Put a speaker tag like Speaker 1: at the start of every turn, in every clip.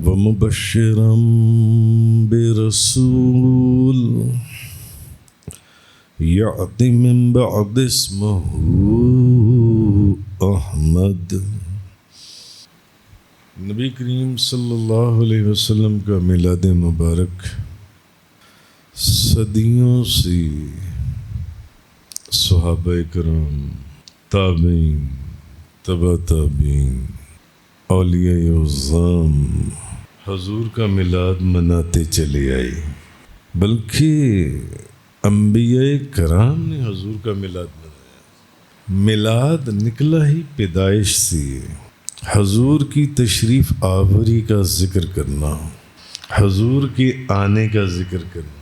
Speaker 1: ومبشرا برسول يأتي من بعد اسمه احمد۔ نبی کریم صلی اللہ علیہ وسلم کا میلاد مبارک صدیوں سے صحابہ کرام، تابعین، تبع تابعین، اولیاء اعظام حضور کا میلاد مناتے چلے آئے، بلکہ انبیاء کرام نے حضور کا میلاد منایا۔ میلاد نکلا ہی پیدائش سے، حضور کی تشریف آوری کا ذکر کرنا، حضور کے آنے کا ذکر کرنا۔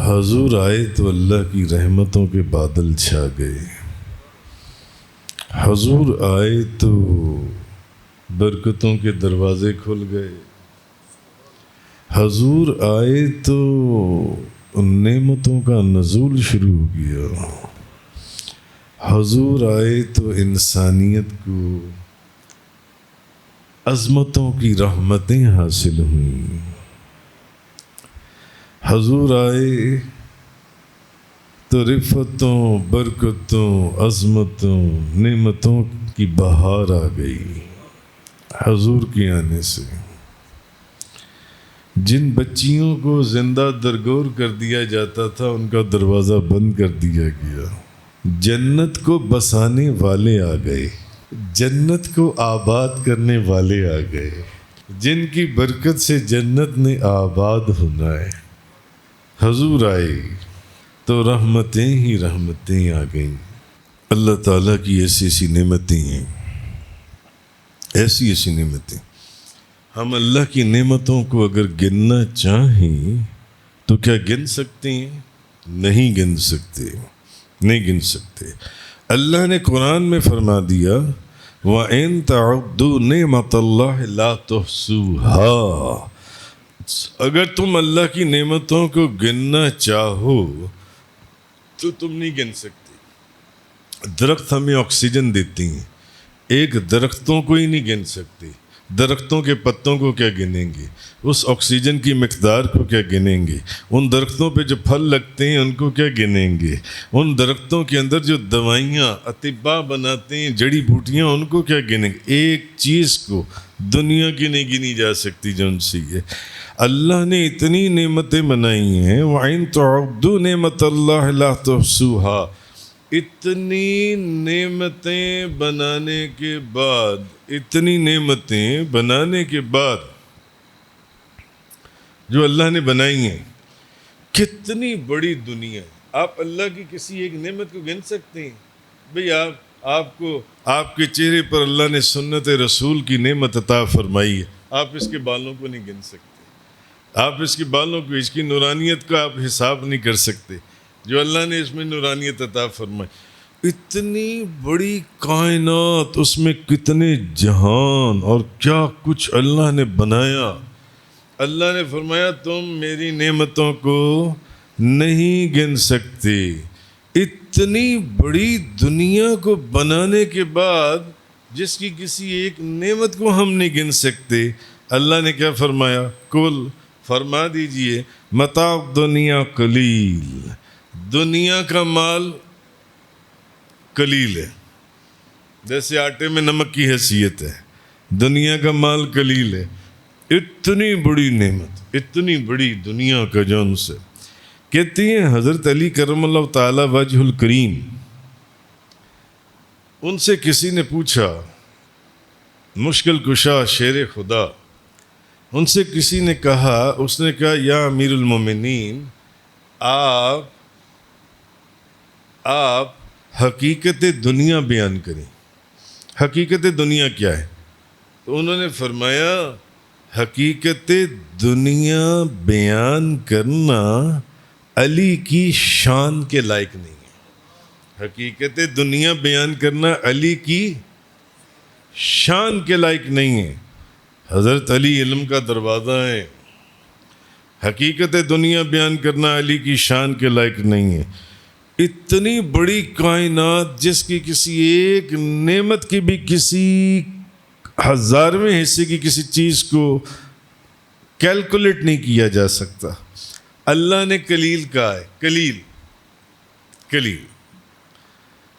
Speaker 1: حضور آئے تو اللہ کی رحمتوں کے بادل چھا گئے، حضور آئے تو برکتوں کے دروازے کھل گئے، حضور آئے تو نعمتوں کا نزول شروع ہو گیا، حضور آئے تو انسانیت کو عظمتوں کی رحمتیں حاصل ہوئیں، حضور آئے تو رفتوں، برکتوں، عظمتوں، نعمتوں کی بہار آ گئی۔ حضور کے آنے سے جن بچیوں کو زندہ درگور کر دیا جاتا تھا ان کا دروازہ بند کر دیا گیا، جنت کو بسانے والے آ گئے، جنت کو آباد کرنے والے آ گئے، جن کی برکت سے جنت نے آباد ہونا ہے۔ حضور آئے تو رحمتیں ہی رحمتیں آ گئیں۔ اللہ تعالیٰ کی ایسی ایسی نعمتیں ہیں، ایسی ایسی نعمتیں۔ ہم اللہ کی نعمتوں کو اگر گننا چاہیں تو کیا گن سکتے ہیں؟ نہیں گن سکتے، نہیں گن سکتے۔ اللہ نے قرآن میں فرما دیا وَإِن تَعُدُّوا نِعْمَةَ اللَّهِ لَا تُحْصُوهَا، اگر تم اللہ کی نعمتوں کو گننا چاہو تو تم نہیں گن سکتے۔ درخت ہمیں آکسیجن دیتی ہیں، ایک درختوں کو ہی نہیں گن سکتے۔ درختوں کے پتوں کو کیا گنیں گے؟ اس آکسیجن کی مقدار کو کیا گنیں گے؟ ان درختوں پہ جو پھل لگتے ہیں ان کو کیا گنیں گے؟ ان درختوں کے اندر جو دوائیاں اطباء بناتے ہیں، جڑی بوٹیاں، ان کو کیا گنیں گے؟ ایک چیز کو دنیا کی نہیں گنی جا سکتی جو ان سے ہے۔ اللہ نے اتنی نعمتیں بنائی ہیں وَإِن تَعُدُّوا نِعْمَةَ اللَّهِ لَا تُحْصُوهَا، اتنی نعمتیں بنانے کے بعد، اتنی نعمتیں بنانے کے بعد جو اللہ نے بنائی ہیں، کتنی بڑی دنیا ہے۔ آپ اللہ کی کسی ایک نعمت کو گن سکتے ہیں؟ بھئی آپ کو آپ کے چہرے پر اللہ نے سنت رسول کی نعمت عطا فرمائی ہے، آپ اس کے بالوں کو نہیں گن سکتے، آپ اس کے بالوں کو، اس کی نورانیت کا آپ حساب نہیں کر سکتے جو اللہ نے اس میں نورانیت عطا فرمائی۔ اتنی بڑی کائنات، اس میں کتنے جہان اور کیا کچھ اللہ نے بنایا۔ اللہ نے فرمایا تم میری نعمتوں کو نہیں گن سکتے۔ اتنی بڑی دنیا کو بنانے کے بعد جس کی کسی ایک نعمت کو ہم نہیں گن سکتے، اللہ نے کیا فرمایا؟ کل فرما دیجئے متاع دنیا قلیل، دنیا کا مال قلیل ہے، جیسے آٹے میں نمک کی حیثیت ہے، دنیا کا مال قلیل ہے۔ اتنی بڑی نعمت، اتنی بڑی دنیا کا جون سے کہتی ہیں حضرت علی کرم اللہ تعالی وجہ الکریم، ان سے کسی نے پوچھا، مشکل کشا شیر خدا، ان سے کسی نے کہا، اس نے کہا یا امیر المومنین، آپ حقیقت دنیا بیان کریں، حقیقت دنیا کیا ہے؟ تو انہوں نے فرمایا حقیقت دنیا بیان کرنا علی کی شان کے لائق نہیں ہے۔ حقیقت دنیا بیان کرنا علی کی شان کے لائق نہیں ہے۔ حضرت علی علم کا دروازہ ہے، حقیقت دنیا بیان کرنا علی کی شان کے لائق نہیں ہے۔ اتنی بڑی کائنات جس کی کسی ایک نعمت کی بھی کسی ہزارویں حصے کی کسی چیز کو کیلکولیٹ نہیں کیا جا سکتا. اللہ نے کلیل کہا ہے، کلیل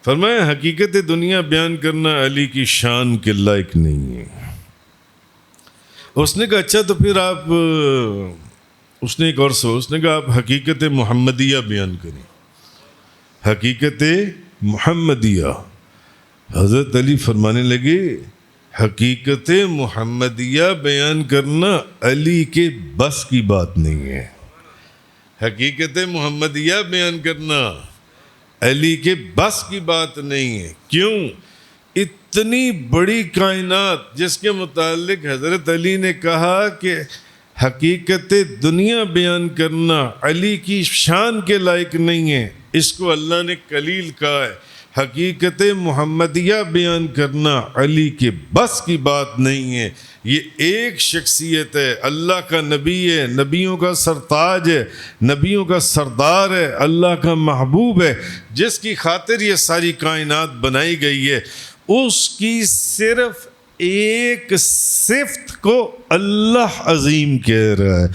Speaker 1: فرمایا حقیقت دنیا بیان کرنا علی کی شان کے لائق نہیں ہے. اس نے کہا اچھا تو پھر آپ، اس نے ایک اور اس نے کہا آپ حقیقت محمدیہ بیان کریں. حقیقت محمدیہ. حضرت علی فرمانے لگے حقیقت محمدیہ بیان کرنا علی کے بس کی بات نہیں ہے. حقیقت محمدیہ بیان کرنا علی کے بس کی بات نہیں ہے. کیوں؟ اتنی بڑی کائنات جس کے متعلق حضرت علی نے کہا کہ حقیقت دنیا بیان کرنا علی کی شان کے لائق نہیں ہے، اس کو اللہ نے کلیل کہا ہے. حقیقت محمدیہ بیان کرنا علی کے بس کی بات نہیں ہے. یہ ایک شخصیت ہے، اللہ کا نبی ہے، نبیوں کا سرتاج ہے، نبیوں کا سردار ہے، اللہ کا محبوب ہے، جس کی خاطر یہ ساری کائنات بنائی گئی ہے. اس کی صرف ایک صفت کو اللہ عظیم کہہ رہا ہے.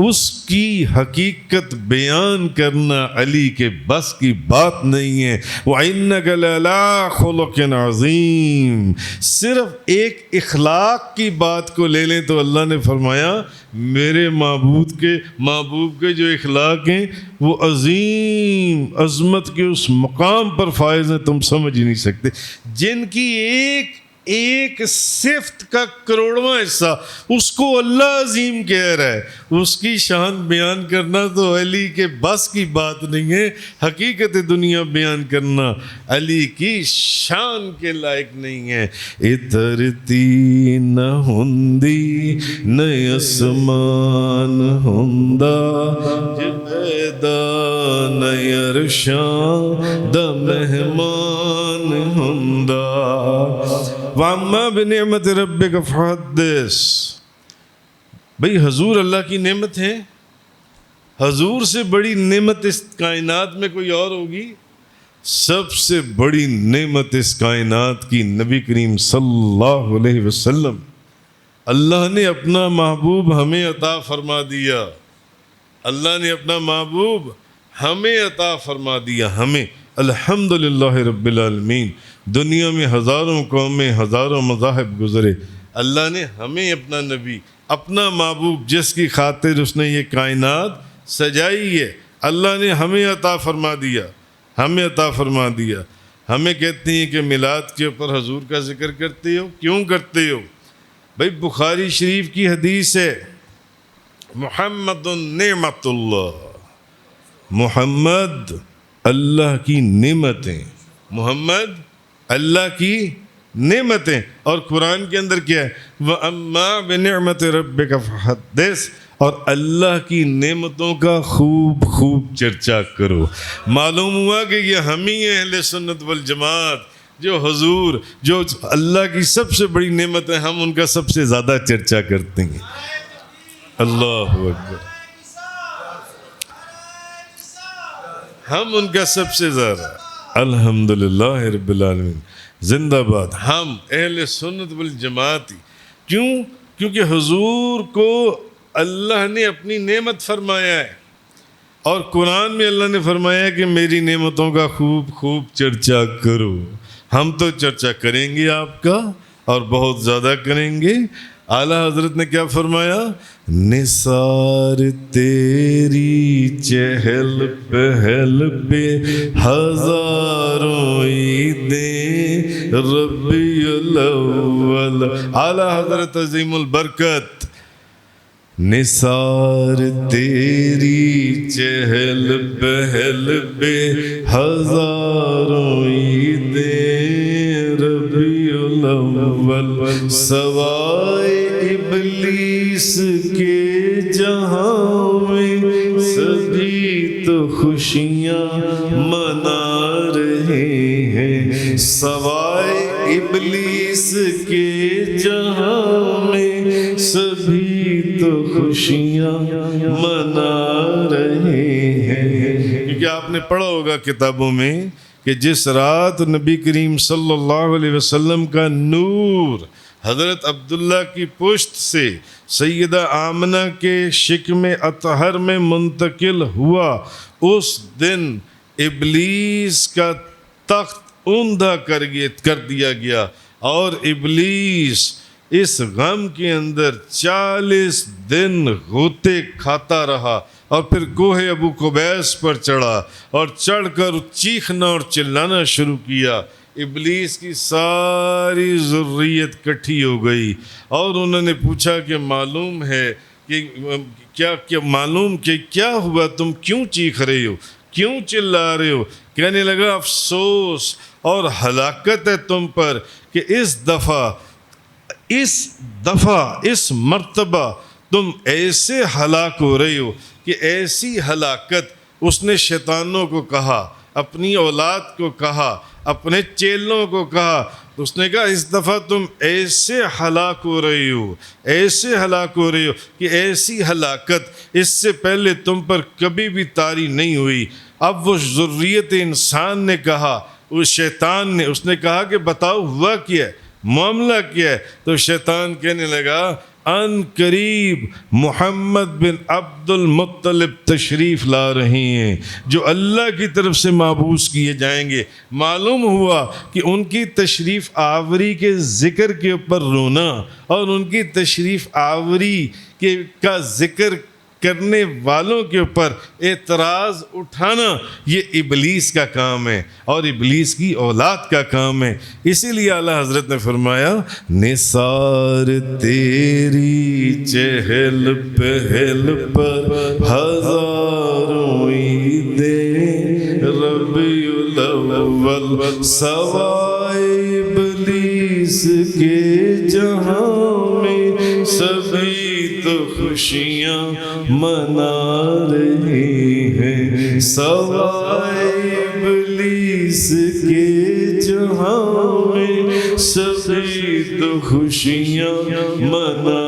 Speaker 1: اس کی حقیقت بیان کرنا علی کے بس کی بات نہیں ہے. وَإِنَّكَ لَعَلَىٰ خُلُقٍ عَظِيمٍ. صرف ایک اخلاق کی بات کو لے لیں تو اللہ نے فرمایا میرے محبوب کے جو اخلاق ہیں وہ عظیم، عظمت کے اس مقام پر فائز ہیں تم سمجھ ہی نہیں سکتے. جن کی ایک صفت کا کروڑواں حصہ اس کو اللہ عظیم کہہ رہا ہے، اس کی شان بیان کرنا تو علی کے بس کی بات نہیں ہے. حقیقت دنیا بیان کرنا علی کی شان کے لائق نہیں ہے. اترتی نہ ہندی نہ اسمان ہندا جبیدہ نہ عرشاں دا مہمان ہندا. وَأَمَّا بِنِعْمَةِ رَبِّكَ فَحَدِّثْ. بھئی حضور اللہ کی نعمت ہے. حضور سے بڑی نعمت اس کائنات میں کوئی اور ہوگی؟ سب سے بڑی نعمت اس کائنات کی نبی کریم صلی اللہ علیہ وسلم. اللہ نے اپنا محبوب ہمیں عطا فرما دیا. اللہ نے اپنا محبوب ہمیں عطا فرما دیا. ہمیں الحمدللہ رب العالمین. دنیا میں ہزاروں قومیں، ہزاروں مذاہب گزرے، اللہ نے ہمیں اپنا نبی، اپنا محبوب جس کی خاطر اس نے یہ کائنات سجائی ہے، اللہ نے ہمیں عطا فرما دیا. ہمیں عطا فرما دیا. ہمیں کہتے ہیں کہ میلاد کے اوپر حضور کا ذکر کرتے ہو. کیوں کرتے ہو؟ بھائی بخاری شریف کی حدیث ہے محمد نعمت اللہ. محمد اللہ کی نعمتیں، محمد اللہ کی نعمتیں. اور قرآن کے اندر کیا ہے؟ وَأَمَّا بِنِعْمَةِ رَبِّكَ فَحَدِّثْ. اور اللہ کی نعمتوں کا خوب خوب چرچا کرو. معلوم ہوا کہ یہ ہم ہی ہیں اہل سنت والجماعت جو حضور، جو اللہ کی سب سے بڑی نعمت ہے، ہم ان کا سب سے زیادہ چرچا کرتے ہیں. اللہ اکبر. ہم ان کا سب سے زیادہ. الحمدللہ رب العالمین. زندہ باد ہم اہل سنت والجماعت. کیوں؟ کیونکہ حضور کو اللہ نے اپنی نعمت فرمایا ہے، اور قرآن میں اللہ نے فرمایا کہ میری نعمتوں کا خوب خوب چرچا کرو. ہم تو چرچا کریں گے آپ کا، اور بہت زیادہ کریں گے. اعلیٰ حضرت نے کیا فرمایا؟ نثار تیری چہل پہل پہ ہزاروں عیدیں ربیع الاول. اعلیٰ حضرت عظیم البرکت. نثار تیری چہل پہل پہ ہزاروں عیدیں ربیع الاول. سوائے ابلیس کے جہاں میں سبھی تو خوشیاں منا رہے ہیں. سوائے ابلیس کے جہاں میں سبھی تو خوشیاں منا رہے ہیں. کیونکہ آپ نے پڑھا ہوگا کتابوں میں کہ جس رات نبی کریم صلی اللہ علیہ وسلم کا نور حضرت عبداللہ کی پشت سے سیدہ آمنہ کے شکم اطہر میں منتقل ہوا، اس دن ابلیس کا تخت اوندھا کر دیا گیا، اور ابلیس اس غم کے اندر 40 دن غوطے کھاتا رہا، اور پھر کوہ ابو قبیس پر چڑھا اور چڑھ کر چیخنا اور چلانا شروع کیا۔ ابلیس کی ساری ذریت کٹھی ہو گئی، اور انہوں نے پوچھا کہ معلوم ہے کہ معلوم کہ کیا ہوا، تم کیوں چیخ رہے ہو، کیوں چلا رہے ہو؟ کہنے لگا افسوس اور ہلاکت ہے تم پر کہ اس دفعہ اس مرتبہ تم ایسے ہلاک ہو رہے ہو کہ ایسی ہلاکت۔ اس نے شیطانوں کو کہا، اپنی اولاد کو کہا، اپنے چیلوں کو کہا، اس نے کہا اس دفعہ تم ایسے ہلاک ہو رہے ہو، ایسے ہلاک ہو رہے ہو کہ ایسی ہلاکت اس سے پہلے تم پر کبھی بھی طاری نہیں ہوئی۔ اب وہ ذریت انسان نے کہا، اس شیطان نے، اس نے کہا کہ بتاؤ ہوا کیا ہے، معاملہ کیا ہے؟ تو شیطان کہنے لگا ان قریب محمد بن عبد المطلب تشریف لا رہے ہیں جو اللہ کی طرف سے مابعوث کیے جائیں گے۔ معلوم ہوا کہ ان کی تشریف آوری کے ذکر کے اوپر رونا اور ان کی تشریف آوری کا ذکر کرنے والوں کے اوپر اعتراض اٹھانا یہ ابلیس کا کام ہے اور ابلیس کی اولاد کا کام ہے۔ اسی لیے اعلیٰ حضرت نے فرمایا نثار تیری چہل پہل پر ہزاروں عیدیں، ربیع الاول سوائے ابلیس کے جہاں میں سبھی تو خوشیاں منا رہی ہیں، سوائے ابلیس کے جہاں میں سبھی تو خوشیاں منا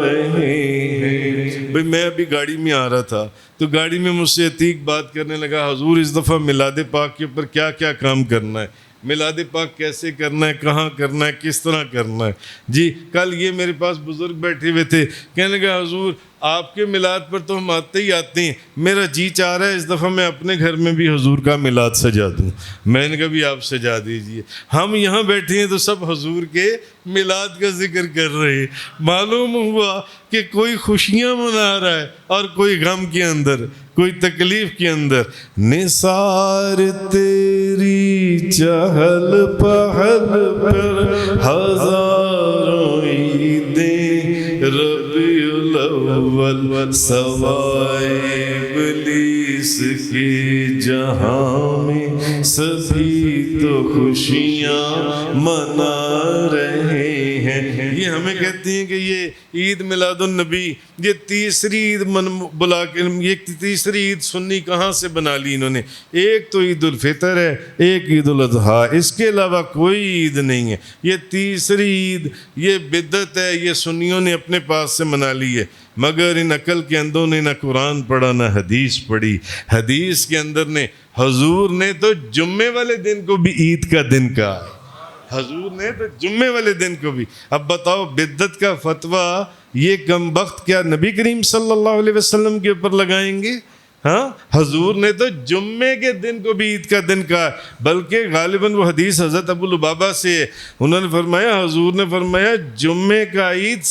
Speaker 1: رہے ہیں۔ بھئی میں ابھی گاڑی میں آ رہا تھا تو گاڑی میں مجھ سے عتیق بات کرنے لگا، حضور اس دفعہ میلاد پاک کے اوپر کیا کیا کام کرنا ہے، میلاد پاک کیسے کرنا ہے، کہاں کرنا ہے، کس طرح کرنا ہے۔ جی کل یہ میرے پاس بزرگ بیٹھے ہوئے تھے، کہنے لگا حضور آپ کے میلاد پر تو ہم آتے ہی آتے ہیں، میرا جی چاہ رہا ہے اس دفعہ میں اپنے گھر میں بھی حضور کا میلاد سجا دوں۔ میں نے کہا بھی آپ سجا دیجئے، ہم یہاں بیٹھے ہیں تو سب حضور کے میلاد کا ذکر کر رہے ہیں۔ معلوم ہوا کہ کوئی خوشیاں منا رہا ہے اور کوئی غم کے اندر، کوئی تکلیف کے اندر۔ نثار تیری چہل پہل پر ہزاروں عیدیں، ربیع الاول سوائے ابلیس کے جہاں میں سبھی تو خوشیاں منا رہے ہیں۔ یہ ہمیں کہتے ہیں کہ یہ عید میلاد النبی، یہ تیسری عید بلا کے، یہ تیسری عید سنی کہاں سے بنا لی انہوں نے؟ ایک تو عید الفطر ہے، ایک عید الاضحیٰ، اس کے علاوہ کوئی عید نہیں ہے۔ یہ تیسری عید یہ بدعت ہے، یہ سنیوں نے اپنے پاس سے منا لی ہے، مگر ان عقل کے اندروں نے نہ قرآن پڑھا نہ حدیث پڑھی۔ حدیث کے اندر نے حضور نے تو جمعے والے دن کو بھی عید کا دن کہا، حضور نے تو جمعے والے دن کو بھی۔ اب بتاؤ بدعت کا فتویٰ یہ کم بخت کیا نبی کریم صلی اللہ علیہ وسلم کے اوپر لگائیں گے؟ ہاں حضور نے تو جمعے کے دن کو بھی عید کا دن کہا، بلکہ غالباً وہ حدیث حضرت ابو لبابہ سے ہے، انہوں نے فرمایا، حضور نے فرمایا جمعے کا عید،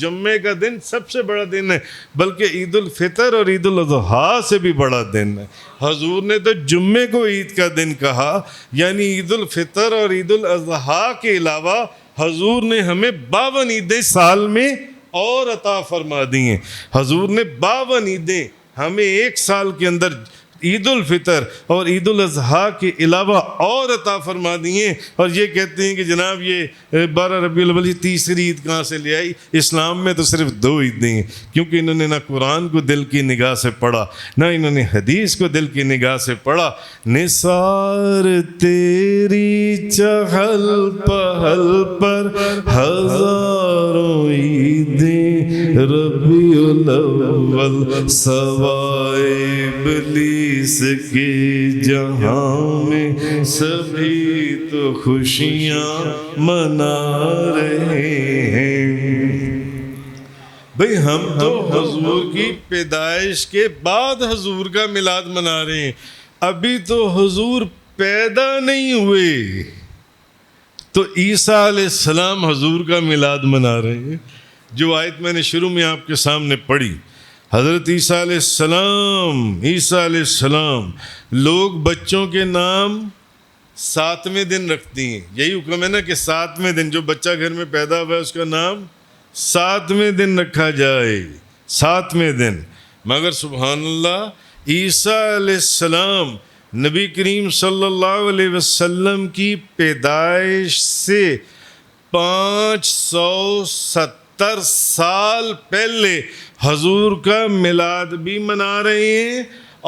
Speaker 1: جمعے کا دن سب سے بڑا دن ہے، بلکہ عید الفطر اور عید الاضحیٰ سے بھی بڑا دن ہے۔ حضور نے تو جمعے کو عید کا دن کہا، یعنی عید الفطر اور عید الاضحیٰ کے علاوہ حضور نے ہمیں 52 عیدیں سال میں اور عطا فرما دی ہیں۔ حضور نے 52 عیدیں ہمیں ایک سال کے اندر عید الفطر اور عید الاضحیٰ کے علاوہ اور عطا فرما دیے، اور یہ کہتے ہیں کہ جناب یہ 12 ربیع الاول تیسری عید کہاں سے لے آئی؟ اسلام میں تو صرف 2 عیدیں ہیں، کیونکہ انہوں نے نہ قرآن کو دل کی نگاہ سے پڑھا نہ انہوں نے حدیث کو دل کی نگاہ سے پڑھا۔ نثار تیری چہل پہل پر ہزاروں عیدیں، ربیع الاول سوائے ابلیس کے جہاں میں سبھی تو خوشیاں منا رہے ہیں۔ بھئی ہم تو حضور کی پیدائش کے بعد حضور کا میلاد منا رہے ہیں، ابھی تو حضور پیدا نہیں ہوئے، تو عیسیٰ علیہ السلام حضور کا میلاد منا رہے ہیں۔ جو آیت میں نے شروع میں آپ کے سامنے پڑھی، حضرت عیسیٰ علیہ السلام لوگ بچوں کے نام 7ویں دن رکھتی ہیں، یہی حکم ہے نا کہ 7ویں دن جو بچہ گھر میں پیدا ہوا ہے اس کا نام 7ویں دن رکھا جائے، 7ویں دن۔ مگر سبحان اللہ، عیسیٰ علیہ السلام نبی کریم صلی اللہ علیہ وسلم کی پیدائش سے 570 سال پہلے حضور کا میلاد بھی منا رہے ہیں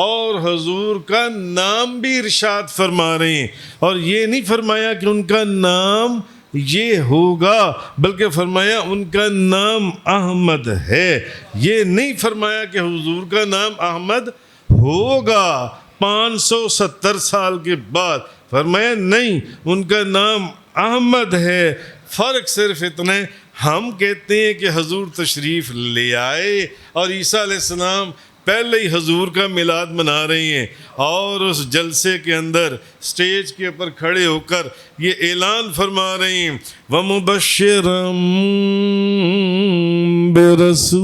Speaker 1: اور حضور کا نام بھی ارشاد فرما رہے ہیں، اور یہ نہیں فرمایا کہ ان کا نام یہ ہوگا، بلکہ فرمایا ان کا نام احمد ہے۔ یہ نہیں فرمایا کہ حضور کا نام احمد ہوگا 570 سال کے بعد، فرمایا نہیں، ان کا نام احمد ہے۔ فرق صرف اتنا ہے، ہم کہتے ہیں کہ حضور تشریف لے آئے اور عیسیٰ علیہ السلام پہلے ہی حضور کا میلاد منا رہے ہیں، اور اس جلسے کے اندر سٹیج کے اوپر کھڑے ہو کر یہ اعلان فرما رہے ہیں وَمُبَشِّرًا بِرَسُولٍ،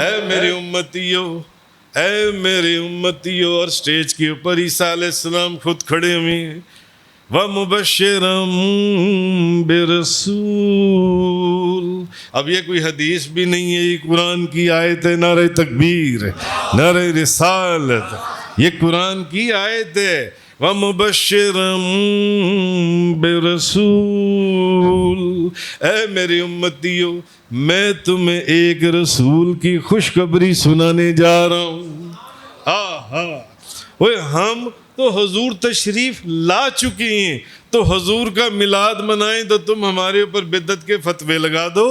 Speaker 1: اے میرے امتیو، اے میرے امتیو، اور سٹیج کے اوپر عیسیٰ علیہ السلام خود کھڑے ہوئے ہیں، وَمُبَشِّرًا بِرَسُولٍ۔ اب یہ کوئی حدیث بھی نہیں ہے، یہ قرآن کی آیت ہے، نعرہ تکبیر، نعرہ رسالت، یہ قرآن کی آیت ہے۔ وَمُبَشِّرًا بِرَسُولٍ، اے میرے امتیو، میں تمہیں ایک رسول کی خوشخبری سنانے جا رہا ہوں۔ ہم تو حضور تشریف لا چکے ہیں، تو حضور کا میلاد منائیں تو تم ہمارے اوپر بدعت کے فتوے لگا دو۔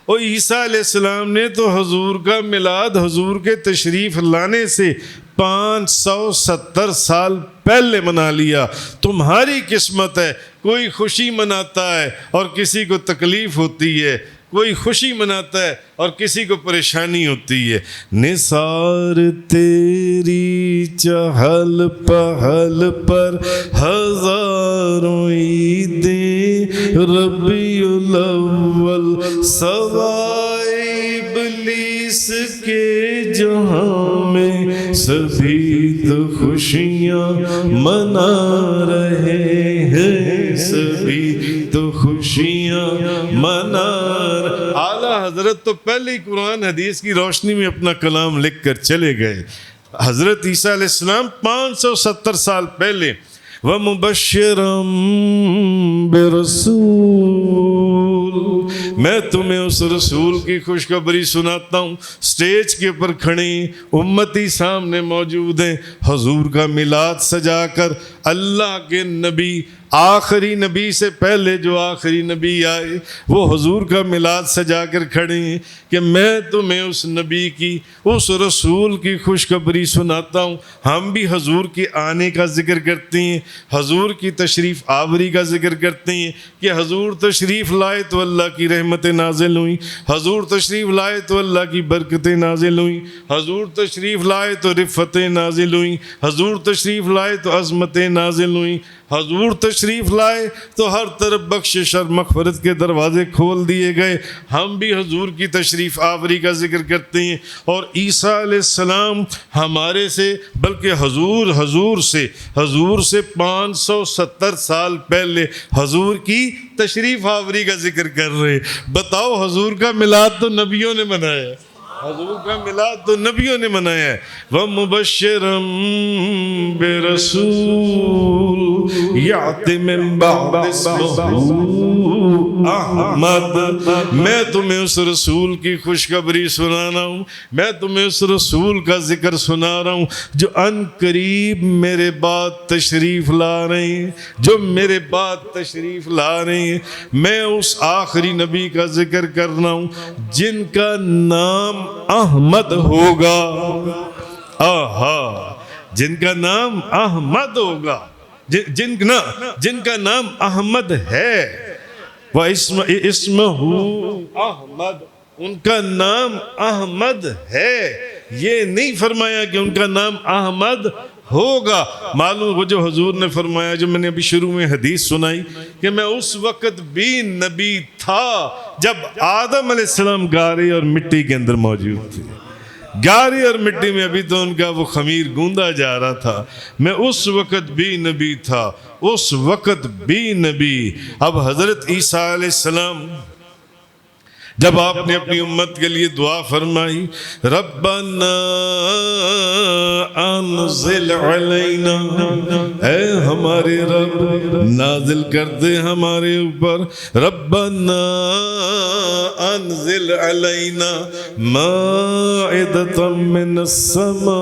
Speaker 1: اور عیسیٰ علیہ السلام نے تو حضور کا میلاد حضور کے تشریف لانے سے 570 سال پہلے منا لیا۔ تمہاری قسمت ہے، کوئی خوشی مناتا ہے اور کسی کو تکلیف ہوتی ہے، کوئی خوشی مناتا ہے اور کسی کو پریشانی ہوتی ہے۔ نثار تیری چہل پہل پر ہزاروں عیدیں، ربیع الاول سوائے ابلیس کے جہاں میں سبھی تو خوشیاں منا رہے ہیں، سبھی تو خوشیاں منا۔ اعلیٰ حضرت تو پہلے ہی قرآن حدیث کی روشنی میں اپنا کلام لکھ کر چلے گئے۔ حضرت عیسیٰ علیہ السلام 570 سال پہلے وَمُبَشِّرًا بِرَسُولٍ، میں تمہیں اس رسول کی خوشخبری سناتا ہوں۔ سٹیج کے اوپر کھڑے امتی سامنے موجود ہیں، حضور کا میلاد سجا کر اللہ کے نبی، آخری نبی سے پہلے جو آخری نبی آئے، وہ حضور کا میلاد سجا کر کھڑے ہیں کہ میں تمہیں اس نبی کی، اس رسول کی خوشخبری سناتا ہوں۔ ہم بھی حضور کے آنے کا ذکر کرتے ہیں، حضور کی تشریف آوری کا ذکر کرتے ہیں کہ حضور تشریف لائے تو اللہ کی رحمتیں نازل ہوئیں، حضور تشریف لائے تو اللہ کی برکتیں نازل ہوئیں، حضور تشریف لائے تو رفتیں نازل ہوئیں، حضور تشریف لائے تو عظمتیں نازل ہوئیں، حضور تشریف لائے تو ہر طرف بخشش اور مغفرت کے دروازے کھول دیے گئے۔ ہم بھی حضور کی تشریف آوری کا ذکر کرتے ہیں، اور عیسیٰ علیہ السلام ہمارے سے بلکہ حضور سے 570 سال پہلے حضور کی تشریف آوری کا ذکر کر رہے۔ بتاؤ، حضور کا میلاد تو نبیوں نے منایا، حضور کا میلاد تو نبیوں نے منایا ہے. وَمُبَشِّرًا بِرَسُولٍ يَأْتِي مِن بَعْدِ اسْمُهُ احمد. میں تمہیں اس رسول کی خوشخبری سنا رہا ہوں, میں تمہیں اس رسول کا ذکر سنا رہا ہوں جو ان قریب میرے بعد تشریف لا رہے ہیں, جو میرے بعد تشریف لا رہے ہیں. میں اس آخری نبی کا ذکر کر رہا ہوں جن کا نام احمد ہوگا. آہا, جن کا نام احمد ہوگا, جن کا نام احمد ہے. وَاسْمُهُ احمد, ان کا نام احمد ہے. یہ نہیں فرمایا کہ ان کا نام احمد ہوگا. معلوم وہ جو حضور نے فرمایا, جو میں نے ابھی شروع میں حدیث سنائی کہ میں اس وقت بھی نبی تھا جب آدم علیہ السلام گارے اور مٹی کے اندر موجود تھے. گارے اور مٹی میں ابھی تو ان کا وہ خمیر گوندا جا رہا تھا. میں اس وقت بھی نبی تھا, اس وقت بھی نبی. اب حضرت عیسیٰ علیہ السلام جب آپ نے اپنی امت کے لیے دعا فرمائی, ربنا انزل علینا, اے ہمارے رب نازل کر دے ہمارے اوپر, ربنا انزل علینا مائدۃ من السماء,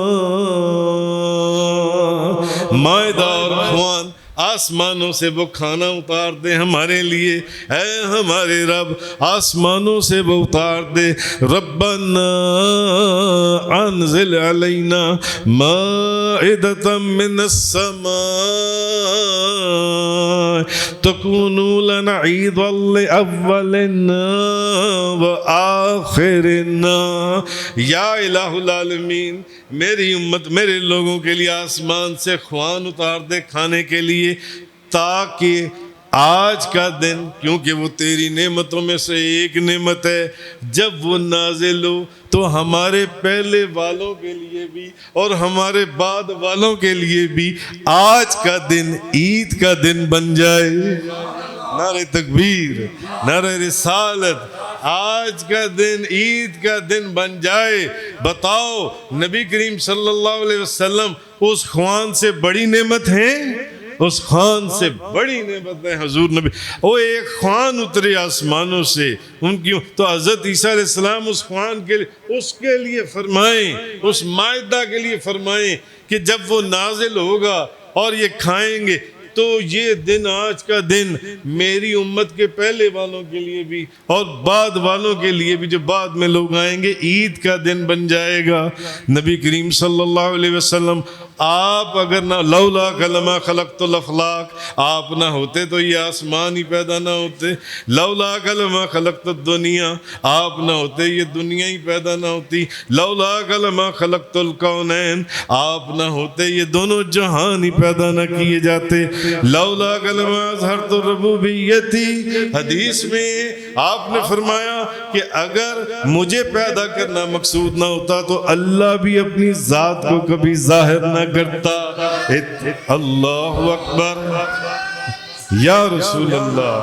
Speaker 1: مائدہ اور خوان آسمانوں سے وہ کھانا اتار دے ہمارے لیے. اے ہمارے رب آسمانوں سے وہ اتار دے. ربنا انزل علینا مائدۃ من السماء تکون لنا عیدا لأولنا وآخرنا. یا الہ العالمین, میری امت میرے لوگوں کے لیے آسمان سے خوان اتار دے کھانے کے لیے, تاکہ آج کا دن, کیونکہ وہ تیری نعمتوں میں سے ایک نعمت ہے, جب وہ نازل ہو تو ہمارے پہلے والوں کے لیے بھی اور ہمارے بعد والوں کے لیے بھی آج کا دن عید کا دن بن جائے. نعرہ تکبیر, نعرہ رسالت, آج کا دن عید کا دن بن جائے. بتاؤ نبی کریم صلی اللہ علیہ وسلم اس خوان سے بڑی نعمت ہیں, اس خوان سے بڑی نعمت ہے حضور نبی. وہ ایک خوان اترے آسمانوں سے ان کی, تو حضرت عیسیٰ علیہ السلام اس خوان کے لیے, اس کے لیے فرمائیں, اس مائدہ کے لیے فرمائیں کہ جب وہ نازل ہوگا اور یہ کھائیں گے تو یہ دن, آج کا دن میری امت کے پہلے والوں کے لیے بھی اور بعد والوں کے لیے بھی جو بعد میں لوگ آئیں گے, عید کا دن بن جائے گا. نبی کریم صلی اللہ علیہ وسلم آپ اگر نہ, لولا کلمہ خلقت الافلاق, آپ نہ ہوتے تو یہ آسمان ہی پیدا نہ ہوتے. لولا کلمہ خلقت الدنیا, آپ نہ ہوتے یہ دنیا ہی پیدا نہ ہوتی. لولا کلمہ خلقت الکونین, آپ نہ ہوتے یہ دونوں جہان ہی پیدا نہ کیے جاتے. لولا کلمہ اظہرت الربوبیتی, حدیث میں آپ نے فرمایا کہ اگر مجھے پیدا کرنا مقصود نہ ہوتا تو اللہ بھی اپنی ذات کو کبھی ظاہر نہ کرتا. اللہ اکبر, یا رسول اللہ,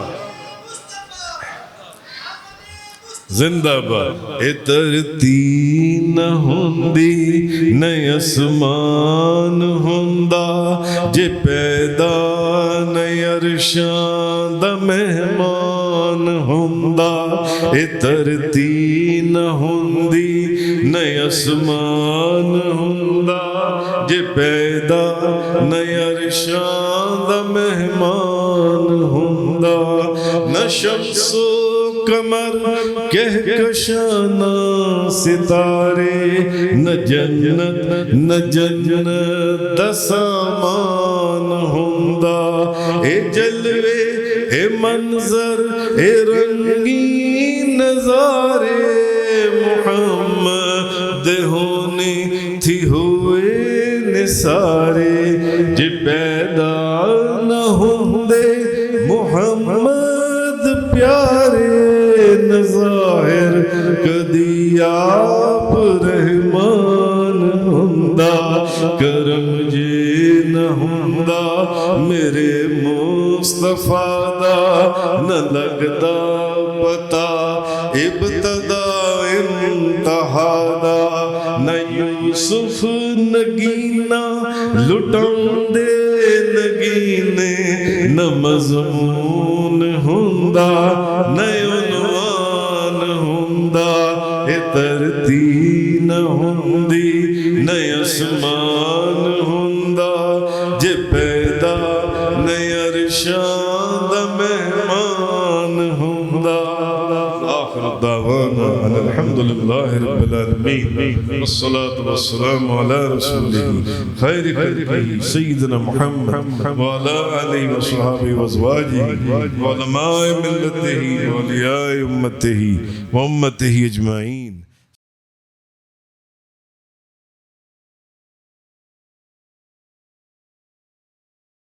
Speaker 1: زندہ باد. اترتی نہ ہوندی نئے اسمان ہوندا, جے پیدا نئے عرشاں دا مہمان ہوندا. اترتی نہ ہوندی نئے اسمان ہوندا, جے پیدا نئے عرشاں دا مہمان ہوندا. نہ شمس کمر کہکشاں ستارے, نہ جنت دا سامان ہوندا. اے جلوے اے منظر اے رنگین نظارے محمد ہونے تھی ہوئے نثارے. جے پیدا نہ ہوندے محمد پیارے, ظاہر کدی آپ رحمان ہوندا. کرم جے نہ ہوندا میرے مصطفیٰ دا, نہ لگدا پتا ابتدا انتہا دا نہ یوسف نگینا لٹاندے نگینے نہ مضمون ہوندا نہ عنوان ہوندا اے دھرتی نہ ہوندی نہ آسمان ہوندا جے پیدا نہ عرشاں دا مہمان ہوندا آخر دعوانا الحمد للہ رب العالمین والصلاة والسلام على رسوله خیر خلقه سیدنا محمد وعلى آلہ وصحابہ وازواجہ وعلماء ملته وعلیاء امته وامته اجمعین